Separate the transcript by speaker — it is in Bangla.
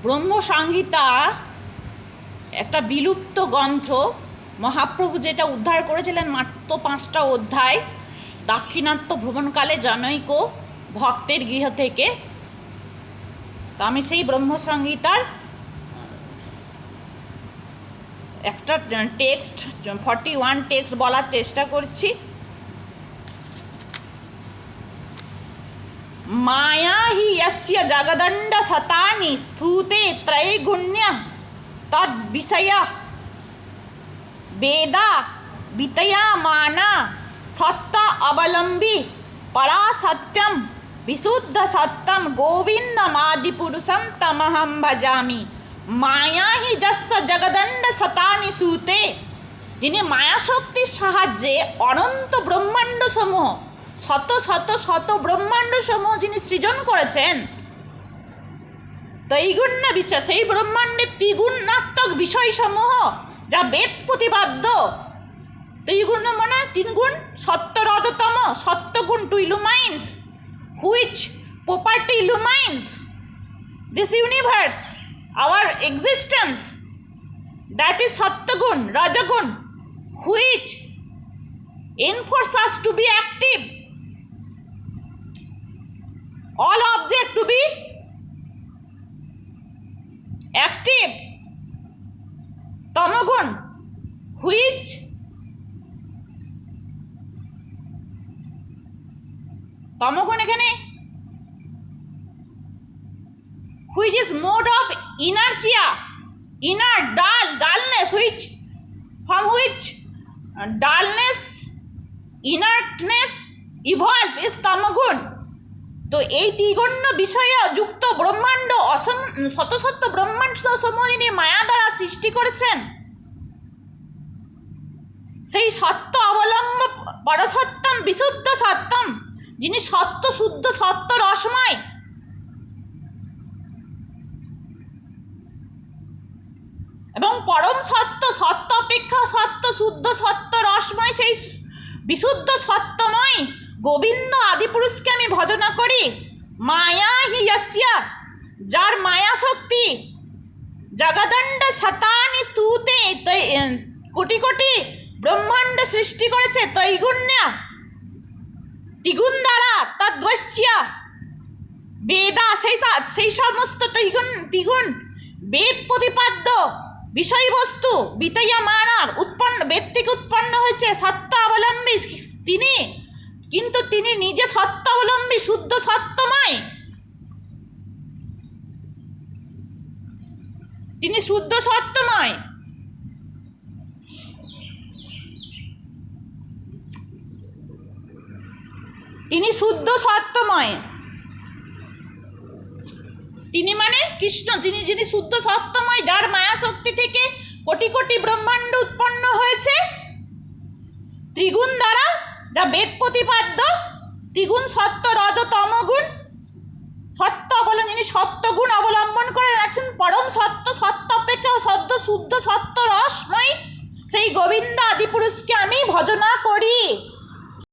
Speaker 1: ব্রহ্মসংহিতা একটা বিলুপ্ত গ্রন্থ। মহাপ্রভু যেটা উদ্ধার করেছিলেন মাত্র 5টা অধ্যায় দাক্ষিণাত্য ভ্রমণকালে জনৈক ভক্তের গৃহ থেকে। তো আমি সেই ব্রহ্মসংহিতার একটা টেক্সট 41 টেক্সট বলার চেষ্টা করছি। माया ही यस्य जगदंड सतानि स्तूते त्रैगुण्य तद विषय वेदा वितयामाना सत्य अवलंबी परा सत्यम विशुद्ध सत्यम गोविंदमादिपुरुषम तमहं भजामि। माया ही यस्य जगदंड सतानि सूते, যিনি মায়া শক্তির সাহায্যে অনন্ত ব্রহ্মাণ্ড সমূহ শত শত শত ব্রহ্মাণ্ড সমূহ যিনি সৃজন করেছেন, ত্রৈগুণ্য বিষয়, সেই ব্রহ্মাণ্ডের ত্রিগুণাত্মক বিষয়সমূহ যা বেদ প্রতিপাদ্য। ত্রিগুণ মানে 3 গুণ, সত্য রজতম, সত্যগুণ to illuminates which property illuminates this universe our existence, that is সত্যগুণ রজগুণ which enforce us to be active, all object to be active. তমগুণ which তমগুণ এখানে which is mode of inertia, inner dullness, which from which dullness inertness evolve is তমগুণ। তো এই ত্রিগুণ্য বিষয়ে যুক্ত ব্রহ্মাণ্ড শত শত ব্রহ্মাণ্ড সমূহ যিনি মায়া দ্বারা সৃষ্টি করেছেন, সেই সত্য অবলম্ব পরসত্যম বিশুদ্ধ সত্যম, যিনি সত্য শুদ্ধ সত্য রসময়, এবং পরম সত্য, সত্য অপেক্ষা সত্য শুদ্ধ সত্য রসময়, সেই বিশুদ্ধ সত্যময় গোবিন্দ আদিপুরুষকে আমি ভজনা করি। মায়া হি যস্যা, যার মায়া শক্তি জগদণ্ড শতানি স্তূতে, কোটি কোটি ব্রহ্মাণ্ড সৃষ্টি করেছে ত্রৈগুণ্য ত্রিগুণ দ্বারা, তদ্বশ্যা বেদা, সেই সমস্ত ত্রিগুণ বেদ প্রতিপাদ্য বিষয়বস্তু বিতয়ামানার উৎপন্ন, বেদ থেকে উৎপন্ন হয়েছে সত্য অবলম্বী তিনি, কিন্তু তিনি নিজে সত্য অবলম্বী শুদ্ধ সত্যময়, তিনি শুদ্ধ সত্যময়। তিনি শুদ্ধ সত্যময়, তিনি মানে কৃষ্ণ, যিনি শুদ্ধ সত্যময়, যার মায়া শক্তি থেকে কোটি কোটি ব্রহ্মাণ্ড উৎপন্ন হয়েছে ত্রিগুণ দ্বারা, যা বেদ প্রতিপাদ্য ত্রিগুণ সত্য রজ তমগুণ। সত্য অবলম্বন, যিনি সত্যগুণ অবলম্বন করে রাখছেন, পরম সত্য, সত্য অপেক্ষা সদ্য শুদ্ধ সত্য রসময়, সেই গোবিন্দ আদিপুরুষকে আমি ভজনা করি।